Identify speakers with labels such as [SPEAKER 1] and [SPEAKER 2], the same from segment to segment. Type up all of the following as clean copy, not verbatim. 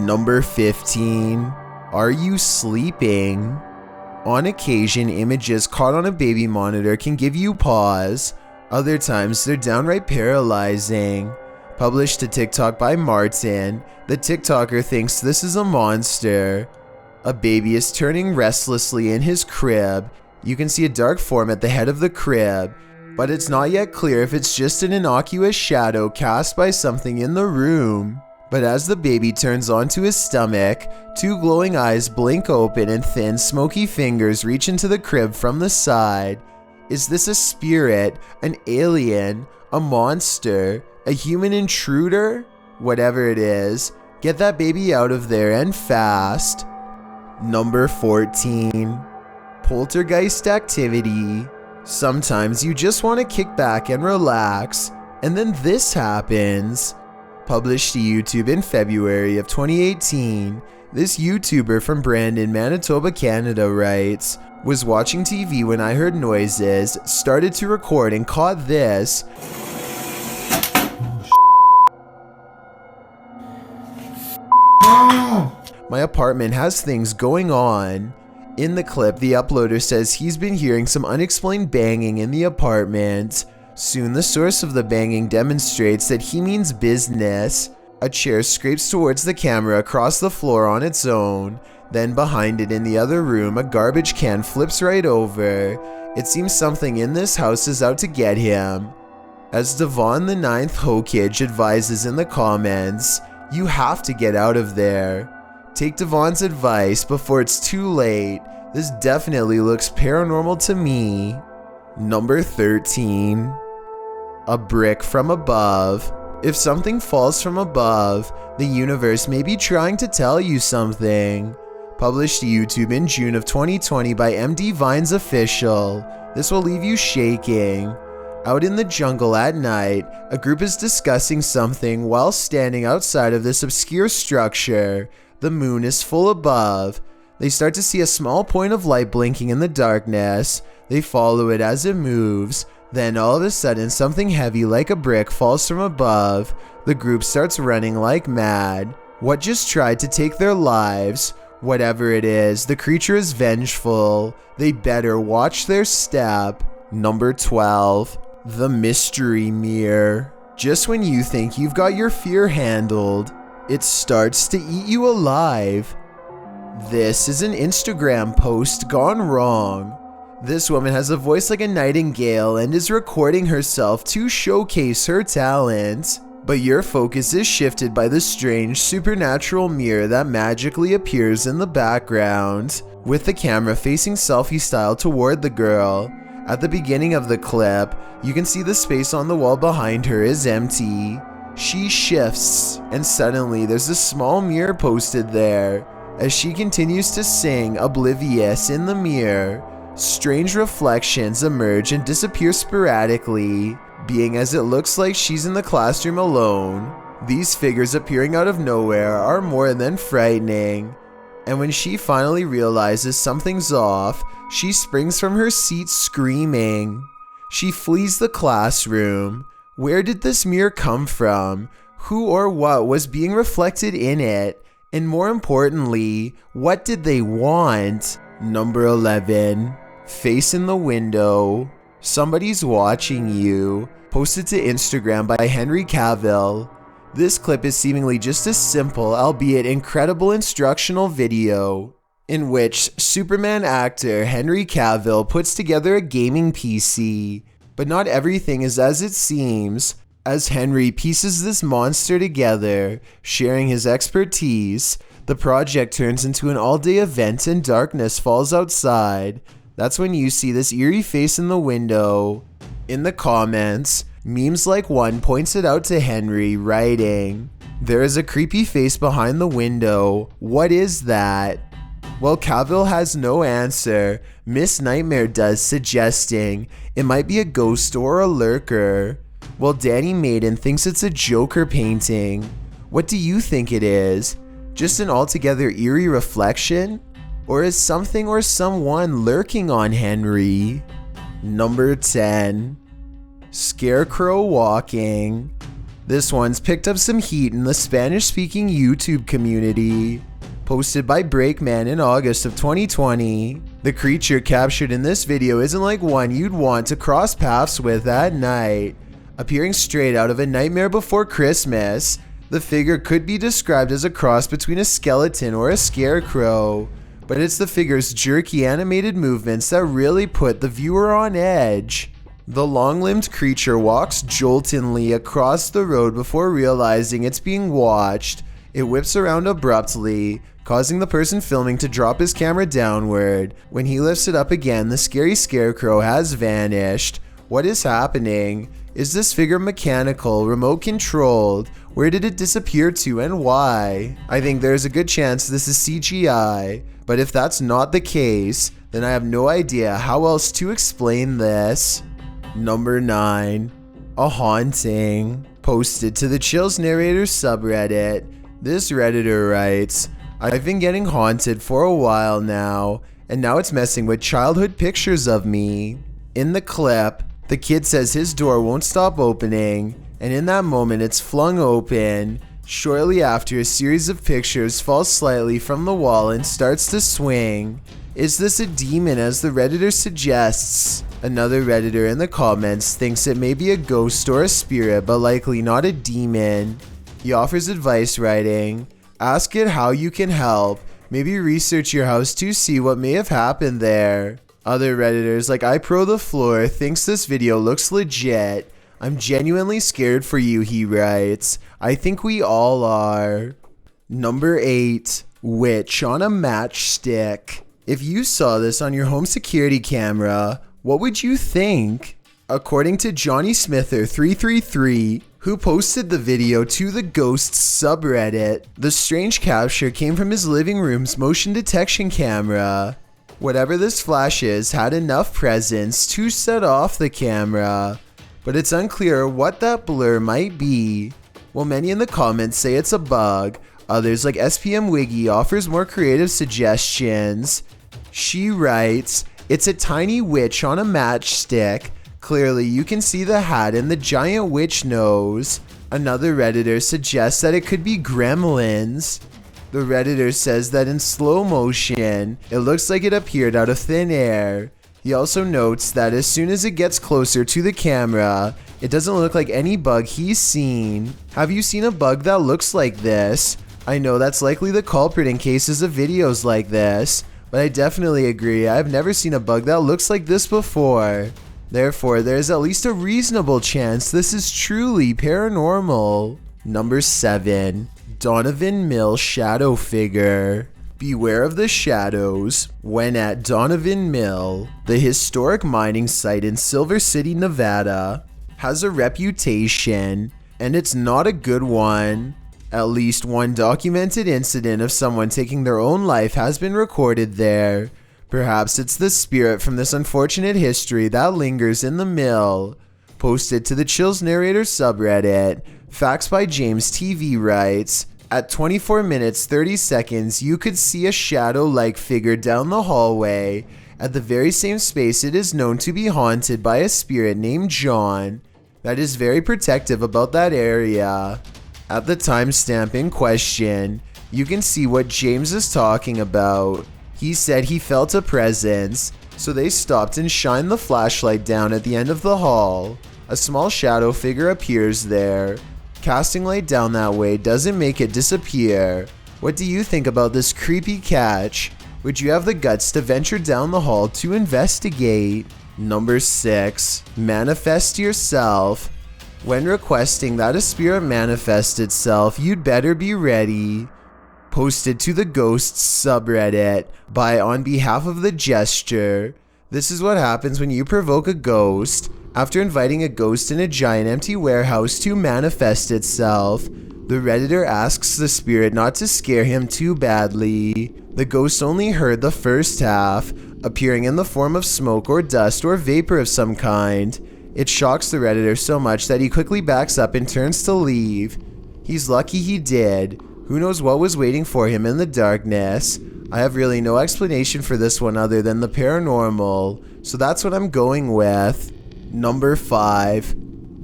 [SPEAKER 1] Number 15. Are you sleeping? On occasion, images caught on a baby monitor can give you pause. Other times, they're downright paralyzing. Published to TikTok by Martin, the TikToker thinks this is a monster. A baby is turning restlessly in his crib. You can see a dark form at the head of the crib, but it's not yet clear if it's just an innocuous shadow cast by something in the room. But as the baby turns onto his stomach, two glowing eyes blink open and thin, smoky fingers reach into the crib from the side. Is this a spirit, an alien, a monster, a human intruder? Whatever it is, get that baby out of there and fast. Number 14. Poltergeist activity. Sometimes you just want to kick back and relax, and then this happens. Published to YouTube in February of 2018, this YouTuber from Brandon, Manitoba, Canada writes, "Was watching TV when I heard noises, started to record and caught this." My apartment has things going on. In the clip, the uploader says he's been hearing some unexplained banging in the apartment. Soon the source of the banging demonstrates that he means business. A chair scrapes towards the camera across the floor on its own. Then behind it in the other room, a garbage can flips right over. It seems something in this house is out to get him. As Devon the 9th Hokage advises in the comments, you have to get out of there. Take Devon's advice before it's too late. This definitely looks paranormal to me. Number 13. A brick from above. If something falls from above, the universe may be trying to tell you something. Published to YouTube in June of 2020 by MD Vines Official. This will leave you shaking. Out in the jungle at night, a group is discussing something while standing outside of this obscure structure. The moon is full above. They start to see a small point of light blinking in the darkness. They follow it as it moves. Then all of a sudden, something heavy like a brick falls from above. The group starts running like mad. What just tried to take their lives? Whatever it is, the creature is vengeful. They better watch their step. Number 12. The mystery mirror. Just when you think you've got your fear handled, it starts to eat you alive. This is an Instagram post gone wrong. This woman has a voice like a nightingale and is recording herself to showcase her talent. But your focus is shifted by the strange supernatural mirror that magically appears in the background, with the camera facing selfie style toward the girl. At the beginning of the clip, you can see the space on the wall behind her is empty. She shifts, and suddenly there's a small mirror posted there. As she continues to sing, oblivious in the mirror, strange reflections emerge and disappear sporadically, being as it looks like she's in the classroom alone. These figures appearing out of nowhere are more than frightening. And when she finally realizes something's off, she springs from her seat screaming. She flees the classroom. Where did this mirror come from? Who or what was being reflected in it? And more importantly, what did they want? Number 11. Face in the window. Somebody's watching you. Posted to Instagram by Henry Cavill. This clip is seemingly just a simple, albeit incredible instructional video, in which Superman actor Henry Cavill puts together a gaming PC. But not everything is as it seems. As Henry pieces this monster together, sharing his expertise, the project turns into an all-day event and darkness falls outside. That's when you see this eerie face in the window. In the comments, memes like one points it out to Henry, writing, "There is a creepy face behind the window. What is that?" Well, Cavill has no answer. Miss Nightmare does, suggesting it might be a ghost or a lurker. Well, Danny Maiden thinks it's a Joker painting. What do you think it is? Just an altogether eerie reflection? Or is something or someone lurking on Henry? Number 10. Scarecrow walking. This one's picked up some heat in the Spanish-speaking YouTube community. Posted by BreakMan in August of 2020. The creature captured in this video isn't like one you'd want to cross paths with at night. Appearing straight out of A Nightmare Before Christmas, the figure could be described as a cross between a skeleton or a scarecrow, but it's the figure's jerky animated movements that really put the viewer on edge. The long-limbed creature walks joltingly across the road before realizing it's being watched. It whips around abruptly, causing the person filming to drop his camera downward. When he lifts it up again, the scary scarecrow has vanished. What is happening? Is this figure mechanical, remote controlled? Where did it disappear to and why? I think there's a good chance this is CGI, but if that's not the case, then I have no idea how else to explain this. Number 9. A haunting. Posted to the Chills Narrators subreddit. This redditor writes, I've been getting haunted for a while now, and now it's messing with childhood pictures of me. In the clip, the kid says his door won't stop opening, and in that moment it's flung open. Shortly after, a series of pictures falls slightly from the wall and starts to swing. Is this a demon, as the redditor suggests? Another redditor in the comments thinks it may be a ghost or a spirit, but likely not a demon. He offers advice, writing, ask it how you can help. Maybe research your house to see what may have happened there. Other redditors like iProTheFloor thinks this video looks legit. I'm genuinely scared for you, he writes. I think we all are. Number 8. Witch on a matchstick. If you saw this on your home security camera, what would you think? According to Johnny Smither333, who posted the video to the Ghosts subreddit, the strange capture came from his living room's motion detection camera. Whatever this flash is had enough presence to set off the camera, but it's unclear what that blur might be. While many in the comments say it's a bug, others like SPM Wiggy offers more creative suggestions. She writes, it's a tiny witch on a matchstick. Clearly you can see the hat and the giant witch nose. Another redditor suggests that it could be gremlins. The redditor says that in slow motion, it looks like it appeared out of thin air. He also notes that as soon as it gets closer to the camera, it doesn't look like any bug he's seen. Have you seen a bug that looks like this? I know that's likely the culprit in cases of videos like this, but I definitely agree I've never seen a bug that looks like this before. Therefore, there is at least a reasonable chance this is truly paranormal. Number 7. Donovan Mill Shadow Figure. Beware of the shadows when at Donovan Mill. The historic mining site in Silver City, Nevada, has a reputation, and it's not a good one. At least one documented incident of someone taking their own life has been recorded there. Perhaps it's the spirit from this unfortunate history that lingers in the mill. Posted to the Chills Narrators subreddit, Facts by James TV writes, at 24 minutes 30 seconds you could see a shadow-like figure down the hallway. At the very same space it is known to be haunted by a spirit named John that is very protective about that area. At the timestamp in question, you can see what James is talking about. He said he felt a presence, so they stopped and shined the flashlight down at the end of the hall. A small shadow figure appears there. Casting light down that way doesn't make it disappear. What do you think about this creepy catch? Would you have the guts to venture down the hall to investigate? Number 6. Manifest yourself. When requesting that a spirit manifest itself, you'd better be ready. Posted to the Ghosts subreddit by OnBehalfOfTheJester. This is what happens when you provoke a ghost. After inviting a ghost in a giant empty warehouse to manifest itself, the redditor asks the spirit not to scare him too badly. The ghost only heard the first half, appearing in the form of smoke or dust or vapor of some kind. It shocks the redditor so much that he quickly backs up and turns to leave. He's lucky he did. Who knows what was waiting for him in the darkness? I have really no explanation for this one other than the paranormal, so that's what I'm going with. Number 5.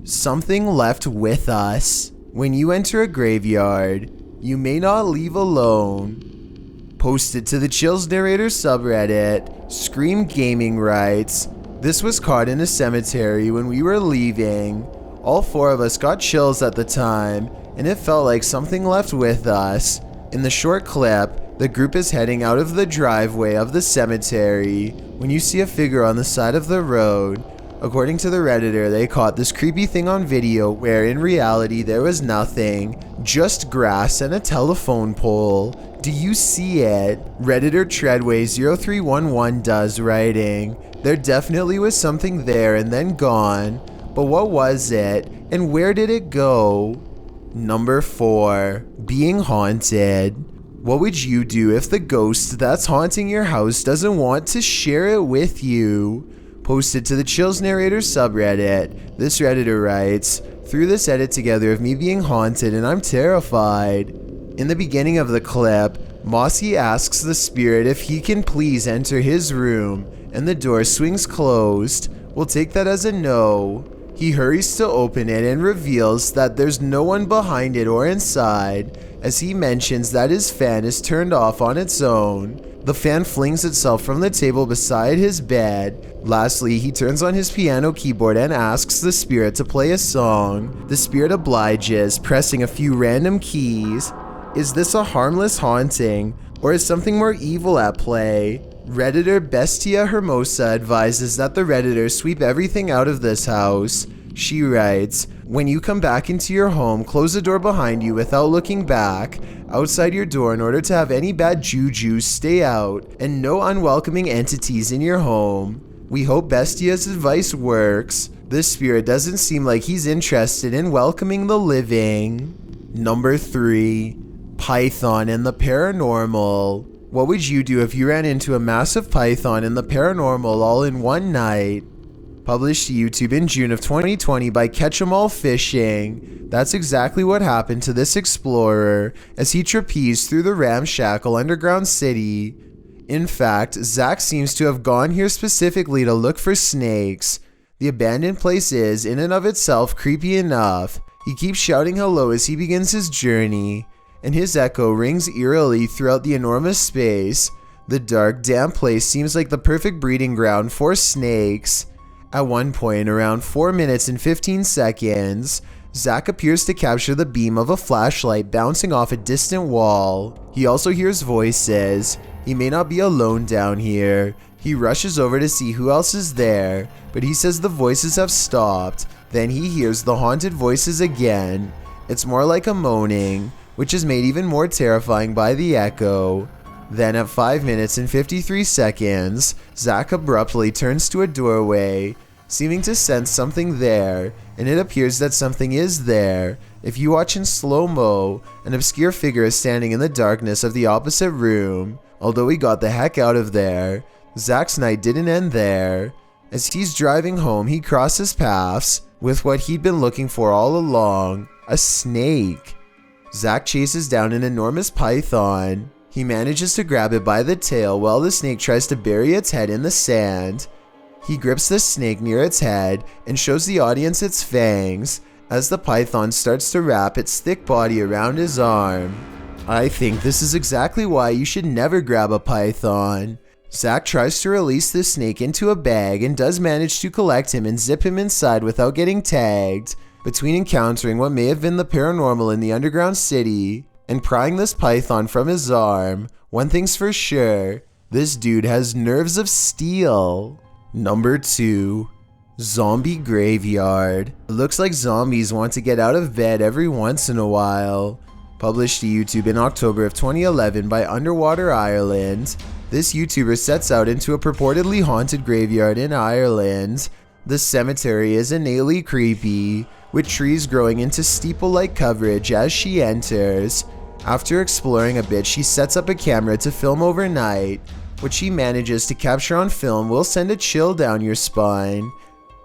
[SPEAKER 1] Something left with us. When you enter a graveyard, you may not leave alone. Posted to the Chills Narrator subreddit, Scream Gaming writes, "This was caught in a cemetery when we were leaving. All 4 of us got chills at the time, and it felt like something left with us. In the short clip, the group is heading out of the driveway of the cemetery when you see a figure on the side of the road. According to the Redditor, they caught this creepy thing on video where in reality there was nothing, just grass and a telephone pole. Do you see it?" Redditor Treadway0311 does, writing, "There definitely was something there and then gone, but what was it and where did it go?" Number 4. Being haunted. What would you do if the ghost that's haunting your house doesn't want to share it with you? Posted to the Chills Narrator subreddit, this Redditor writes, "Threw this edit together of me being haunted and I'm terrified." In the beginning of the clip, Mossy asks the spirit if he can please enter his room, and the door swings closed. We'll take that as a no. He hurries to open it and reveals that there's no one behind it or inside, as he mentions that his fan is turned off on its own. The fan flings itself from the table beside his bed. Lastly, he turns on his piano keyboard and asks the spirit to play a song. The spirit obliges, pressing a few random keys. Is this a harmless haunting, or is something more evil at play? Redditor Bestia Hermosa advises that the Redditor sweep everything out of this house. She writes, "When you come back into your home, close the door behind you without looking back, outside your door in order to have any bad juju stay out, and no unwelcoming entities in your home." We hope Bestia's advice works. This spirit doesn't seem like he's interested in welcoming the living. Number 3. Python and the paranormal. What would you do if you ran into a massive python and the paranormal all in one night? Published to YouTube in June of 2020 by Catch-em-all Fishing. That's exactly what happened to this explorer as he trapezed through the ramshackle underground city. In fact, Zach seems to have gone here specifically to look for snakes. The abandoned place is, in and of itself, creepy enough. He keeps shouting hello as he begins his journey, and his echo rings eerily throughout the enormous space. The dark, damp place seems like the perfect breeding ground for snakes. At one point, around 4 minutes and 15 seconds, Zach appears to capture the beam of a flashlight bouncing off a distant wall. He also hears voices. He may not be alone down here. He rushes over to see who else is there, but he says the voices have stopped. Then he hears the haunted voices again. It's more like a moaning, which is made even more terrifying by the echo. Then at 5 minutes and 53 seconds, Zach abruptly turns to a doorway, seeming to sense something there, and it appears that something is there. If you watch in slow-mo, an obscure figure is standing in the darkness of the opposite room. Although he got the heck out of there, Zach's night didn't end there. As he's driving home, he crosses paths with what he'd been looking for all along, a snake. Zach chases down an enormous python. He manages to grab it by the tail while the snake tries to bury its head in the sand. He grips the snake near its head and shows the audience its fangs as the python starts to wrap its thick body around his arm. I think this is exactly why you should never grab a python. Zach tries to release the snake into a bag and does manage to collect him and zip him inside without getting tagged. Between encountering what may have been the paranormal in the underground city and prying this python from his arm, one thing's for sure, this dude has nerves of steel. Number 2. Zombie Graveyard. It looks like zombies want to get out of bed every once in a while. Published to YouTube in October of 2011 by Underwater Ireland. This YouTuber sets out into a purportedly haunted graveyard in Ireland. The cemetery is innately creepy, with trees growing into steeple-like coverage as she enters. After exploring a bit, she sets up a camera to film overnight. What she manages to capture on film will send a chill down your spine.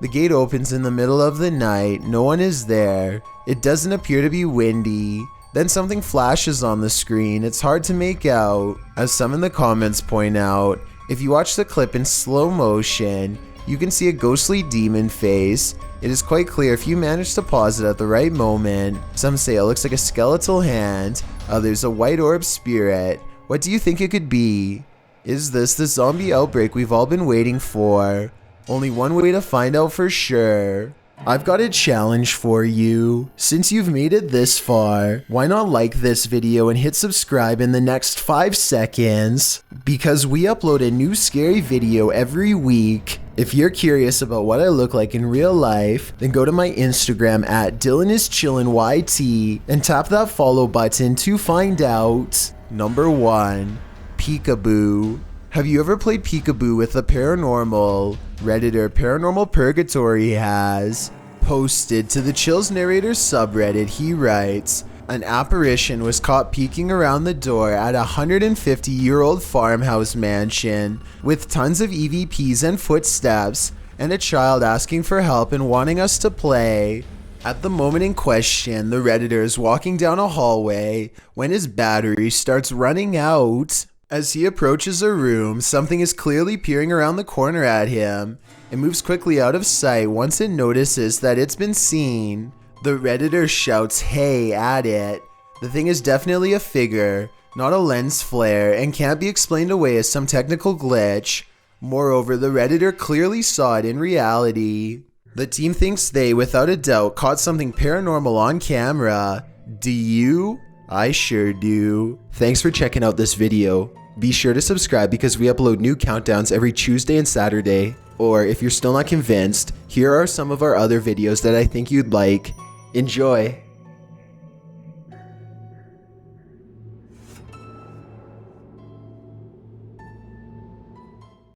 [SPEAKER 1] The gate opens in the middle of the night, no one is there. It doesn't appear to be windy. Then something flashes on the screen, it's hard to make out. As some in the comments point out, if you watch the clip in slow motion, you can see a ghostly demon face. It is quite clear if you manage to pause it at the right moment. Some say it looks like a skeletal hand, others a white orb spirit. What do you think it could be? Is this the zombie outbreak we've all been waiting for? Only one way to find out for sure. I've got a challenge for you. Since you've made it this far, why not like this video and hit subscribe in the next 5 seconds? Because we upload a new scary video every week. If you're curious about what I look like in real life, then go to my Instagram at DylanIsChillinYT and tap that follow button to find out. Number 1. Peekaboo. Have you ever played peekaboo with the paranormal? Redditor Paranormal Purgatory has posted to the Chills Narrator subreddit. He writes, an apparition was caught peeking around the door at a 150-year-old farmhouse mansion with tons of EVPs and footsteps and a child asking for help and wanting us to play. At the moment in question, the Redditor is walking down a hallway when his battery starts running out. As he approaches a room, something is clearly peering around the corner at him. It moves quickly out of sight once it notices that it's been seen. The Redditor shouts "hey" at it. The thing is definitely a figure, not a lens flare, and can't be explained away as some technical glitch. Moreover, the Redditor clearly saw it in reality. The team thinks they, without a doubt, caught something paranormal on camera. Do you? I sure do. Thanks for checking out this video. Be sure to subscribe because we upload new countdowns every Tuesday and Saturday. Or if you're still not convinced, here are some of our other videos that I think you'd like. Enjoy!